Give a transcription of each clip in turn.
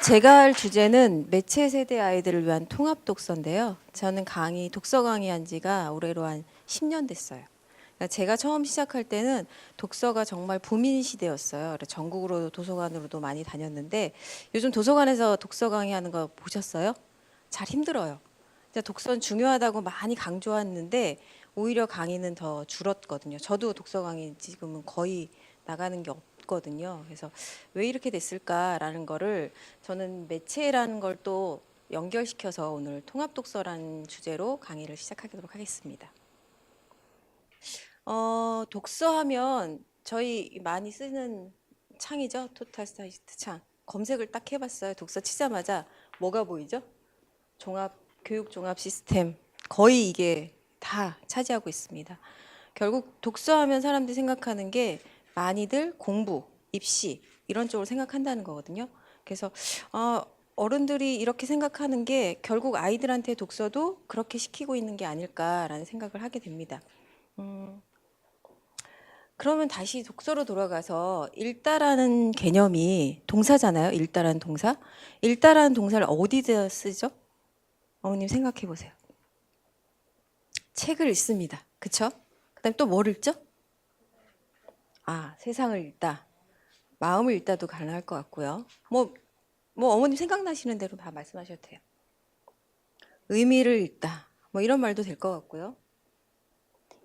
제가 할 주제는 매체 세대 아이들을 위한 통합 독서인데요. 저는 독서 강의한 지가 올해로 한 10년 됐어요. 그러니까 제가 처음 시작할 때는 독서가 정말 부민 시대였어요. 그래서 전국으로 도서관으로도 많이 다녔는데 요즘 도서관에서 독서 강의하는 거 보셨어요? 잘 힘들어요. 진짜 독서는 중요하다고 많이 강조했는데 오히려 강의는 더 줄었거든요. 저도 독서 강의 지금은 거의 나가는 게 없거든요. 그래서 왜 이렇게 됐을까라는 거를 저는 매체라는 걸 또 연결시켜서 오늘 통합독서라는 주제로 강의를 시작하도록 하겠습니다. 독서하면 저희 많이 쓰는 창이죠. 토탈 사이트 창. 검색을 딱 해봤어요. 독서 치자마자 뭐가 보이죠? 교육 종합 시스템. 거의 이게 다 차지하고 있습니다. 결국 독서하면 사람들이 생각하는 게 많이들 공부, 입시 이런 쪽으로 생각한다는 거거든요. 그래서 어른들이 이렇게 생각하는 게 결국 아이들한테 독서도 그렇게 시키고 있는 게 아닐까라는 생각을 하게 됩니다. 그러면 다시 독서로 돌아가서 읽다라는 개념이 동사잖아요. 읽다라는 동사. 읽다라는 동사를 어디다 쓰죠? 어머님 생각해 보세요. 책을 읽습니다. 그쵸? 그 다음에 또 뭘 읽죠? 세상을 읽다. 마음을 읽다도 가능할 것 같고요. 뭐 어머님 생각나시는 대로 다 말씀하셔도 돼요. 의미를 읽다. 뭐 이런 말도 될 것 같고요.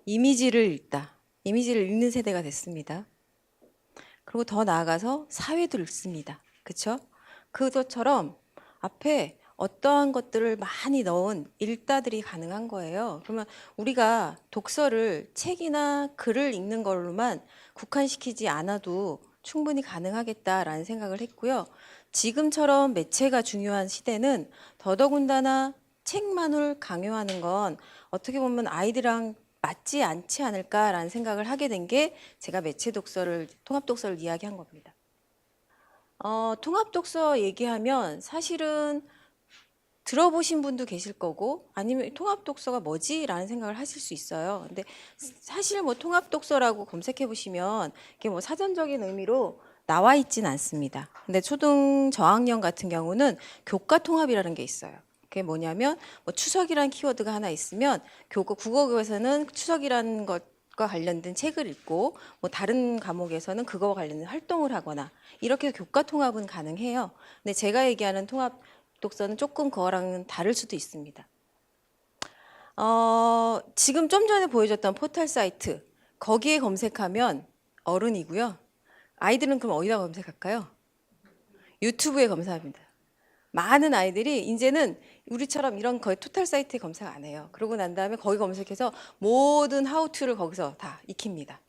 이미지를 읽다. 이미지를 읽는 세대가 됐습니다. 그리고 더 나아가서 사회도 읽습니다. 그쵸? 그것처럼 앞에 어떠한 것들을 많이 넣은 읽다들이 가능한 거예요. 그러면 우리가 독서를 책이나 글을 읽는 걸로만 국한시키지 않아도 충분히 가능하겠다라는 생각을 했고요. 지금처럼 매체가 중요한 시대는 더더군다나 책만을 강요하는 건 어떻게 보면 아이들랑 맞지 않지 않을까라는 생각을 하게 된 게 제가 통합 독서를 이야기한 겁니다. 통합 독서 얘기하면 사실은 들어보신 분도 계실 거고 아니면 통합 독서가 뭐지? 라는 생각을 하실 수 있어요. 근데 사실 뭐 통합 독서라고 검색해 보시면 이게 뭐 사전적인 의미로 나와 있진 않습니다. 근데 초등 저학년 같은 경우는 교과 통합이라는 게 있어요. 그게 뭐냐면 뭐 추석이라는 키워드가 하나 있으면 국어교에서는 추석이라는 것과 관련된 책을 읽고 뭐 다른 과목에서는 그거와 관련된 활동을 하거나 이렇게 교과 통합은 가능해요. 근데 제가 얘기하는 통합 독서는 조금 그거랑은 다를 수도 있습니다. 지금 좀 전에 보여줬던 포털 사이트 거기에 검색하면 어른이고요. 아이들은 그럼 어디다 검색할까요? 유튜브에 검색합니다. 많은 아이들이 이제는 우리처럼 이런 거의 토탈 사이트에 검색 안 해요. 그러고 난 다음에 거기 검색해서 모든 하우투를 거기서 다 익힙니다.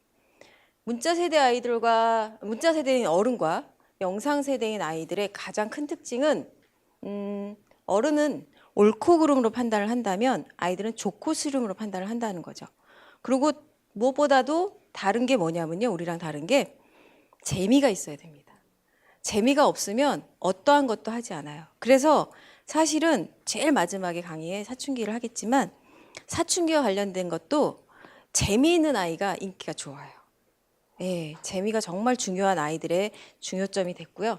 문자 세대인 어른과 영상 세대인 아이들의 가장 큰 특징은 어른은 옳고 그름으로 판단을 한다면 아이들은 좋고 싫음으로 판단을 한다는 거죠. 그리고 무엇보다도 다른 게 뭐냐면요. 우리랑 다른 게 재미가 있어야 됩니다. 재미가 없으면 어떠한 것도 하지 않아요. 그래서 사실은 제일 마지막에 강의에 사춘기를 하겠지만 사춘기와 관련된 것도 재미있는 아이가 인기가 좋아요. 예, 재미가 정말 중요한 아이들의 중요점이 됐고요.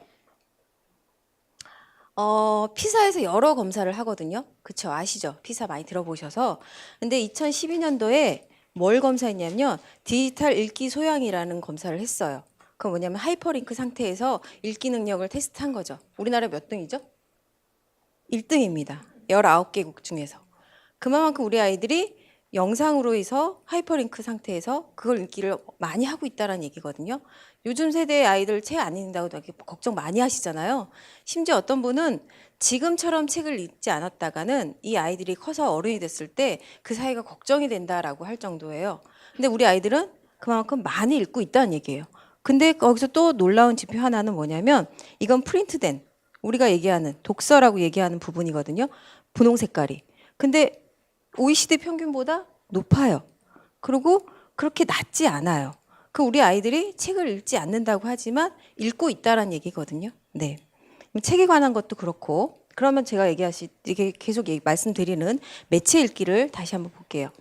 피사에서 여러 검사를 하거든요. 그쵸? 아시죠? 피사 많이 들어보셔서. 근데 2012년도에 뭘 검사했냐면요. 디지털 읽기 소양이라는 검사를 했어요. 그건 뭐냐면 하이퍼링크 상태에서 읽기 능력을 테스트한 거죠. 우리나라 몇 등이죠? 1등입니다. 19개국 중에서. 그만큼 우리 아이들이 영상으로 해서 하이퍼링크 상태에서 그걸 읽기를 많이 하고 있다는 얘기거든요. 요즘 세대의 아이들 책 안 읽는다고 되게 걱정 많이 하시잖아요. 심지어 어떤 분은 지금처럼 책을 읽지 않았다가는 이 아이들이 커서 어른이 됐을 때 그 사이가 걱정이 된다라고 할 정도예요. 근데 우리 아이들은 그만큼 많이 읽고 있다는 얘기예요. 근데 거기서 또 놀라운 지표 하나는 뭐냐면 이건 프린트된 우리가 얘기하는 독서라고 얘기하는 부분이거든요. 분홍 색깔이. 근데 OECD 평균보다 높아요. 그리고 그렇게 낮지 않아요. 우리 아이들이 책을 읽지 않는다고 하지만 읽고 있다라는 얘기거든요. 네. 책에 관한 것도 그렇고 그러면 제가 이게 계속 말씀드리는 매체 읽기를 다시 한번 볼게요.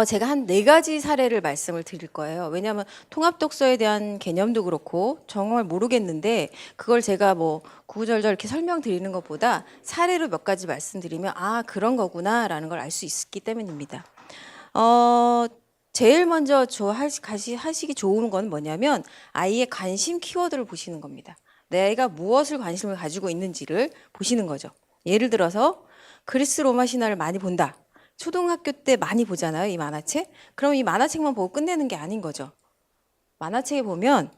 제가 한 4가지 사례를 말씀을 드릴 거예요. 왜냐하면 통합 독서에 대한 개념도 그렇고 정말 모르겠는데 그걸 제가 뭐 구구절절 이렇게 설명드리는 것보다 사례로 몇 가지 말씀드리면 아 그런 거구나라는 걸 알 수 있기 때문입니다. 제일 먼저 하시기 좋은 건 뭐냐면 아이의 관심 키워드를 보시는 겁니다. 내가 무엇을 관심을 가지고 있는지를 보시는 거죠. 예를 들어서 그리스 로마 신화를 많이 본다. 초등학교 때 많이 보잖아요, 이 만화책. 그럼 이 만화책만 보고 끝내는 게 아닌 거죠. 만화책에 보면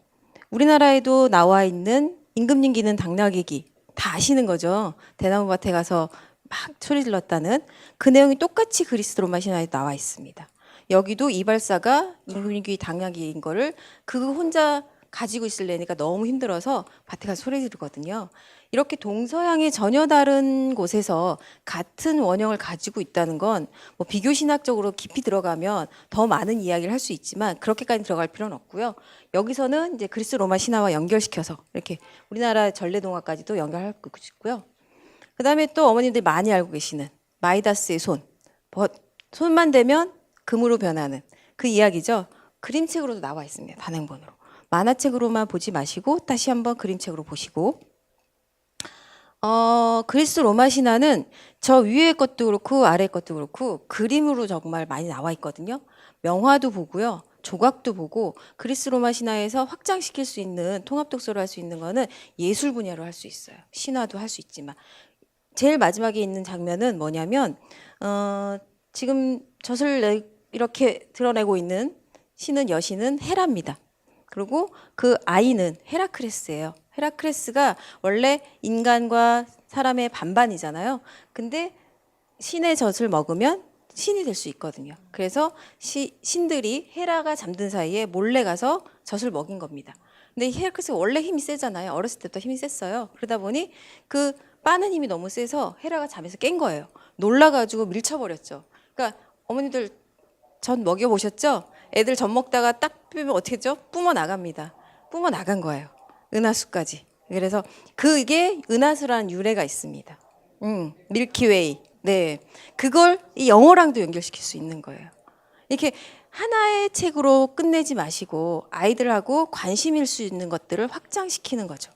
우리나라에도 나와 있는 임금님 기는 당나귀기 다 아시는 거죠. 대나무밭에 가서 막 소리 질렀다는 그 내용이 똑같이 그리스 로마 신화에 나와 있습니다. 여기도 이발사가 임금님 귀 당나귀인 거를 그 혼자 가지고 있으려니까 너무 힘들어서 밭에 가서 소리 지르거든요. 이렇게 동서양의 전혀 다른 곳에서 같은 원형을 가지고 있다는 건 뭐 비교 신학적으로 깊이 들어가면 더 많은 이야기를 할 수 있지만 그렇게까지 들어갈 필요는 없고요. 여기서는 이제 그리스 로마 신화와 연결시켜서 이렇게 우리나라 전래동화까지도 연결할 수 있고요. 그다음에 또 어머님들이 많이 알고 계시는 마이다스의 손. 손만 대면 금으로 변하는 그 이야기죠. 그림책으로도 나와 있습니다. 단행본으로. 만화책으로만 보지 마시고 다시 한번 그림책으로 보시고 그리스 로마 신화는 저 위에 것도 그렇고 아래 것도 그렇고 그림으로 정말 많이 나와 있거든요. 명화도 보고요. 조각도 보고 그리스 로마 신화에서 확장시킬 수 있는 통합 독서를 할 수 있는 거는 예술 분야로 할 수 있어요. 신화도 할 수 있지만 제일 마지막에 있는 장면은 뭐냐면 지금 젖을 이렇게 드러내고 있는 신은 여신은 헤라입니다. 그리고 그 아이는 헤라크레스예요. 헤라크레스가 원래 인간과 사람의 반반이잖아요. 근데 신의 젖을 먹으면 신이 될 수 있거든요. 그래서 신들이 헤라가 잠든 사이에 몰래 가서 젖을 먹인 겁니다. 근데 헤라크레스가 원래 힘이 세잖아요. 어렸을 때부터 힘이 셌어요. 그러다 보니 그 빠는 힘이 너무 세서 헤라가 잠에서 깬 거예요. 놀라가지고 밀쳐버렸죠. 그러니까 어머니들 젖 먹여보셨죠? 애들 젖 먹다가 딱 빼면 어떻게 했죠? 뿜어 나갑니다. 뿜어 나간 거예요. 은하수까지. 그래서 그게 은하수라는 유래가 있습니다. 밀키웨이. 네. 그걸 이 영어랑도 연결시킬 수 있는 거예요. 이렇게 하나의 책으로 끝내지 마시고 아이들하고 관심일 수 있는 것들을 확장시키는 거죠.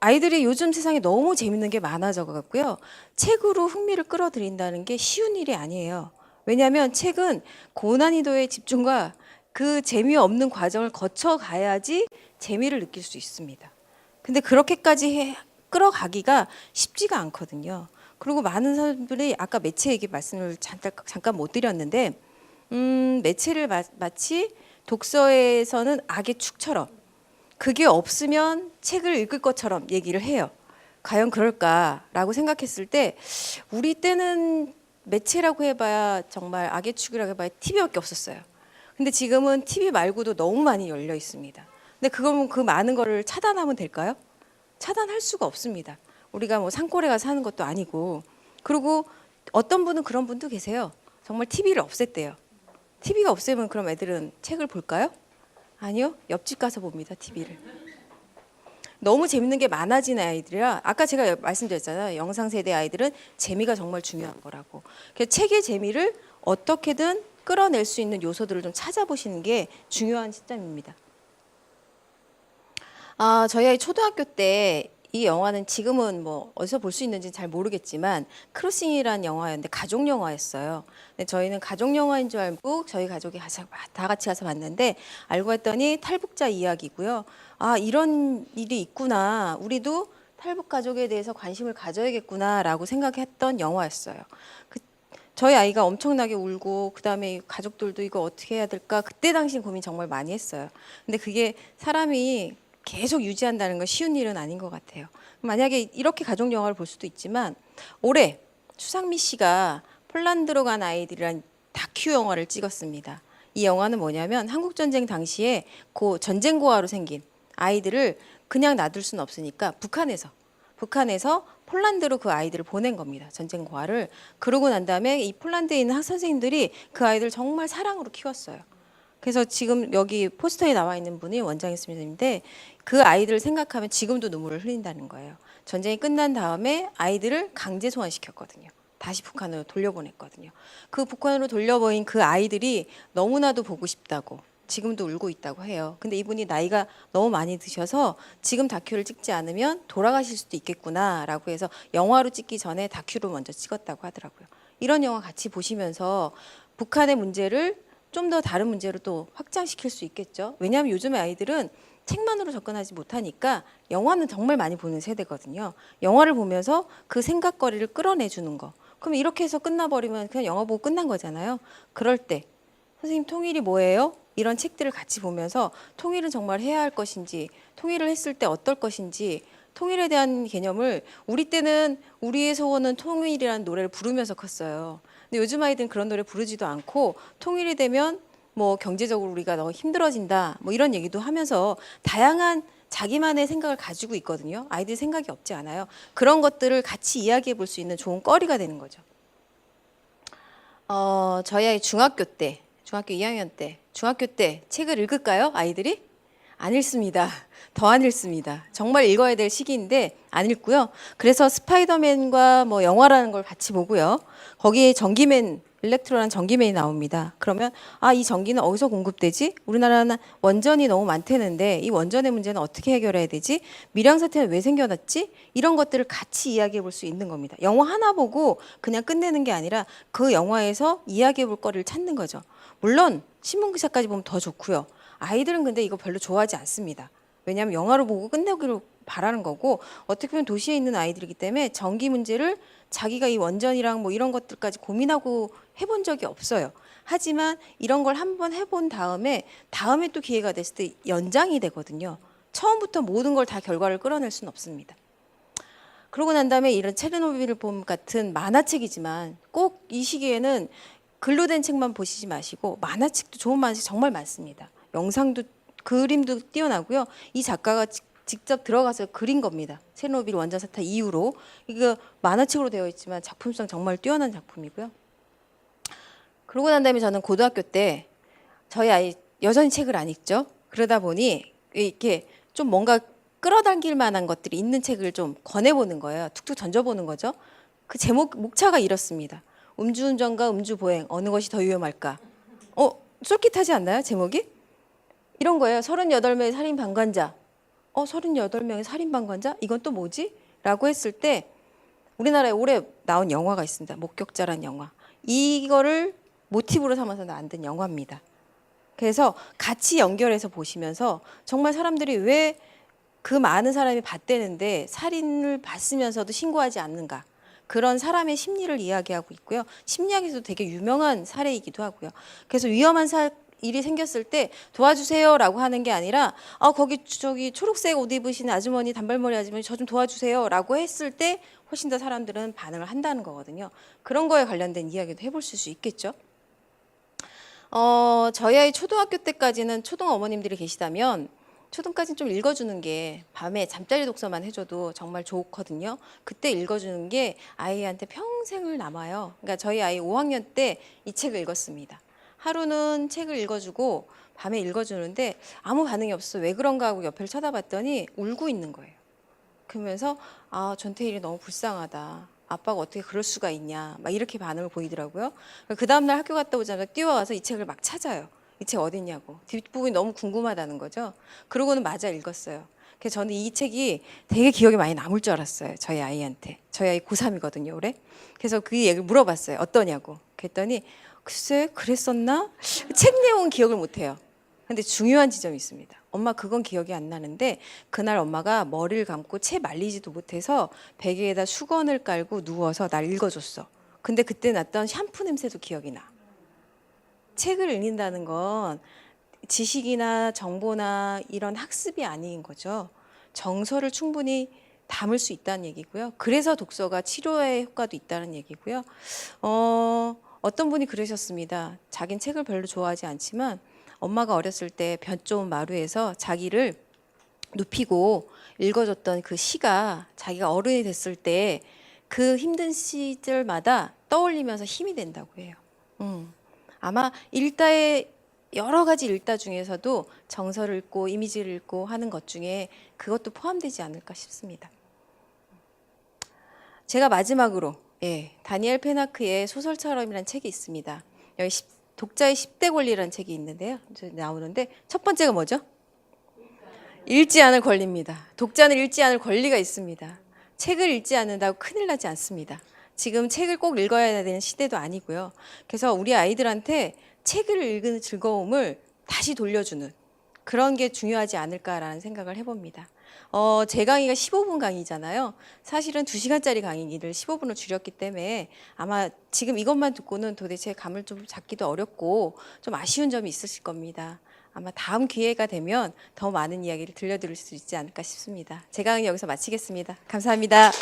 아이들이 요즘 세상에 너무 재밌는 게 많아져 갖고요. 책으로 흥미를 끌어들인다는 게 쉬운 일이 아니에요. 왜냐하면 책은 고난이도의 집중과 그 재미없는 과정을 거쳐 가야지 재미를 느낄 수 있습니다. 근데 그렇게까지 끌어가기가 쉽지가 않거든요. 그리고 많은 사람들이 아까 매체 얘기 말씀을 잠깐 못 드렸는데 매체를 마치 독서에서는 악의 축처럼 그게 없으면 책을 읽을 것처럼 얘기를 해요. 과연 그럴까라고 생각했을 때 우리 때는 매체라고 해봐야 정말 악의 축이라고 해봐야 TV밖에 없었어요. 근데 지금은 TV 말고도 너무 많이 열려 있습니다. 근데 그건 그 많은 거를 차단하면 될까요? 차단할 수가 없습니다. 우리가 뭐 산골에 가서 사는 것도 아니고. 그리고 어떤 분은 그런 분도 계세요. 정말 TV를 없앴대요. TV가 없으면 그럼 애들은 책을 볼까요? 아니요. 옆집 가서 봅니다. TV를. 너무 재밌는 게 많아진 아이들이라 아까 제가 말씀드렸잖아요. 영상 세대 아이들은 재미가 정말 중요한 거라고. 그래서 책의 재미를 어떻게든 끌어낼 수 있는 요소들을 좀 찾아보시는 게 중요한 시점입니다. 저희 아이 초등학교 때 이 영화는 지금은 뭐 어디서 볼 수 있는지 잘 모르겠지만 크로싱이라는 영화였는데 가족 영화였어요. 근데 저희는 가족 영화인 줄 알고 저희 가족이 다 같이 가서 봤는데 알고 봤더니 탈북자 이야기고요. 이런 일이 있구나. 우리도 탈북 가족에 대해서 관심을 가져야겠구나라고 생각했던 영화였어요. 저희 아이가 엄청나게 울고 그다음에 가족들도 이거 어떻게 해야 될까 그때 당시 고민 정말 많이 했어요. 근데 그게 사람이 계속 유지한다는 건 쉬운 일은 아닌 것 같아요. 만약에 이렇게 가족 영화를 볼 수도 있지만 올해 추상미 씨가 폴란드로 간 아이들이란 다큐 영화를 찍었습니다. 이 영화는 뭐냐면 한국 전쟁 당시에 전쟁 고아로 생긴 아이들을 그냥 놔둘 수는 없으니까 북한에서 폴란드로 그 아이들을 보낸 겁니다. 전쟁 고아를. 그러고 난 다음에 이 폴란드에 있는 선생님들이 그 아이들 정말 사랑으로 키웠어요. 그래서 지금 여기 포스터에 나와 있는 분이 원장님 선생님인데 그 아이들을 생각하면 지금도 눈물을 흘린다는 거예요. 전쟁이 끝난 다음에 아이들을 강제 소환시켰거든요. 다시 북한으로 돌려보냈거든요. 그 북한으로 돌려보인 그 아이들이 너무나도 보고 싶다고 지금도 울고 있다고 해요. 근데 이분이 나이가 너무 많이 드셔서 지금 다큐를 찍지 않으면 돌아가실 수도 있겠구나라고 해서 영화로 찍기 전에 다큐로 먼저 찍었다고 하더라고요. 이런 영화 같이 보시면서 북한의 문제를 좀 더 다른 문제로 또 확장시킬 수 있겠죠. 왜냐하면 요즘의 아이들은 책만으로 접근하지 못하니까 영화는 정말 많이 보는 세대거든요. 영화를 보면서 그 생각거리를 끌어내주는 거. 그럼 이렇게 해서 끝나버리면 그냥 영화 보고 끝난 거잖아요. 그럴 때 선생님 통일이 뭐예요? 이런 책들을 같이 보면서 통일은 정말 해야 할 것인지, 통일을 했을 때 어떨 것인지, 통일에 대한 개념을 우리 때는 우리의 소원은 통일이라는 노래를 부르면서 컸어요. 근데 요즘 아이들은 그런 노래 부르지도 않고 통일이 되면 뭐 경제적으로 우리가 너무 힘들어진다 뭐 이런 얘기도 하면서 다양한 자기만의 생각을 가지고 있거든요. 아이들 생각이 없지 않아요. 그런 것들을 같이 이야기해 볼 수 있는 좋은 거리가 되는 거죠. 저희 아이 중학교 2학년 때, 중학교 때 책을 읽을까요? 아이들이? 안 읽습니다. 더 안 읽습니다. 정말 읽어야 될 시기인데 안 읽고요. 그래서 스파이더맨과 뭐 영화라는 걸 같이 보고요. 거기에 전기맨, 일렉트로라는 전기맨이 나옵니다. 그러면 이 전기는 어디서 공급되지? 우리나라는 원전이 너무 많다는데 이 원전의 문제는 어떻게 해결해야 되지? 밀양 사태는 왜 생겨났지? 이런 것들을 같이 이야기해 볼 수 있는 겁니다. 영화 하나 보고 그냥 끝내는 게 아니라 그 영화에서 이야기해 볼 거리를 찾는 거죠. 물론 신문 기사까지 보면 더 좋고요. 아이들은 근데 이거 별로 좋아하지 않습니다. 왜냐하면 영화를 보고 끝내기로 바라는 거고 어떻게 보면 도시에 있는 아이들이기 때문에 전기 문제를 자기가 이 원전이랑 뭐 이런 것들까지 고민하고 해본 적이 없어요. 하지만 이런 걸 한번 해본 다음에 또 기회가 됐을 때 연장이 되거든요. 처음부터 모든 걸 다 결과를 끌어낼 수는 없습니다. 그러고 난 다음에 이런 체르노빌 봄 같은 만화책이지만 꼭 이 시기에는 글로 된 책만 보시지 마시고 만화책도 좋은 만화책 정말 많습니다. 영상도 그림도 뛰어나고요. 이 작가가 직접 들어가서 그린 겁니다. 체르노빌 원전 사태 이후로 이거 만화책으로 되어 있지만 작품성 정말 뛰어난 작품이고요. 그러고 난 다음에 저는 고등학교 때 저희 아이 여전히 책을 안 읽죠. 그러다 보니 이렇게 좀 뭔가 끌어당길 만한 것들이 있는 책을 좀 권해보는 거예요. 툭툭 던져보는 거죠. 그 제목 목차가 이렇습니다. 음주운전과 음주보행 어느 것이 더 위험할까? 쏠깃하지 않나요? 제목이? 이런 거예요. 38명의 살인 방관자. 38명의 살인 방관자? 이건 또 뭐지? 라고 했을 때 우리나라에 올해 나온 영화가 있습니다. 목격자란 영화. 이거를 모티브로 삼아서 만든 영화입니다. 그래서 같이 연결해서 보시면서 정말 사람들이 왜 그 많은 사람이 봤대는데 살인을 봤으면서도 신고하지 않는가. 그런 사람의 심리를 이야기하고 있고요. 심리학에서도 되게 유명한 사례이기도 하고요. 그래서 위험한 일이 생겼을 때 도와주세요라고 하는 게 아니라 거기 저기 초록색 옷 입으신 아주머니 단발머리 아주머니 저 좀 도와주세요라고 했을 때 훨씬 더 사람들은 반응을 한다는 거거든요. 그런 거에 관련된 이야기도 해볼 수 있겠죠. 저희 아이 초등학교 때까지는 초등 어머님들이 계시다면 초등까지는 좀 읽어주는 게 밤에 잠자리 독서만 해줘도 정말 좋거든요. 그때 읽어주는 게 아이한테 평생을 남아요. 그러니까 저희 아이 5학년 때 이 책을 읽었습니다. 하루는 책을 읽어주고 밤에 읽어주는데 아무 반응이 없어. 왜 그런가 하고 옆을 쳐다봤더니 울고 있는 거예요. 그러면서 전태일이 너무 불쌍하다. 아빠가 어떻게 그럴 수가 있냐. 막 이렇게 반응을 보이더라고요. 그 다음날 학교 갔다 오자마자 뛰어와서 이 책을 막 찾아요. 이 책 어딨냐고. 뒷부분이 너무 궁금하다는 거죠. 그러고는 마저 읽었어요. 그래서 저는 이 책이 되게 기억에 많이 남을 줄 알았어요. 저희 아이한테. 저희 아이 고3이거든요, 올해. 그래서 그 얘기를 물어봤어요. 어떠냐고. 그랬더니 글쎄 그랬었나? 책 내용은 기억을 못해요. 근데 중요한 지점이 있습니다. 엄마 그건 기억이 안 나는데 그날 엄마가 머리를 감고 채 말리지도 못해서 베개에다 수건을 깔고 누워서 날 읽어줬어. 근데 그때 났던 샴푸 냄새도 기억이 나. 책을 읽는다는 건 지식이나 정보나 이런 학습이 아닌 거죠. 정서를 충분히 담을 수 있다는 얘기고요. 그래서 독서가 치료의 효과도 있다는 얘기고요. 어떤 분이 그러셨습니다. 자긴 책을 별로 좋아하지 않지만 엄마가 어렸을 때 볕 좋은 마루에서 자기를 눕히고 읽어줬던 그 시가 자기가 어른이 됐을 때 그 힘든 시절마다 떠올리면서 힘이 된다고 해요. 아마 일다의 여러 가지 일다 중에서도 정서를 읽고 이미지를 읽고 하는 것 중에 그것도 포함되지 않을까 싶습니다. 제가 마지막으로 예, 다니엘 페나크의 소설처럼이라는 책이 있습니다. 여기 독자의 10대 권리라는 책이 있는데요. 나오는데 첫 번째가 뭐죠? 읽지 않을 권리입니다. 독자는 읽지 않을 권리가 있습니다. 책을 읽지 않는다고 큰일 나지 않습니다. 지금 책을 꼭 읽어야 되는 시대도 아니고요. 그래서 우리 아이들한테 책을 읽는 즐거움을 다시 돌려주는 그런 게 중요하지 않을까라는 생각을 해봅니다. 제 강의가 15분 강의잖아요. 사실은 2시간짜리 강의를 15분을 줄였기 때문에 아마 지금 이것만 듣고는 도대체 감을 좀 잡기도 어렵고 좀 아쉬운 점이 있으실 겁니다. 아마 다음 기회가 되면 더 많은 이야기를 들려드릴 수 있지 않을까 싶습니다. 제 강의 여기서 마치겠습니다. 감사합니다.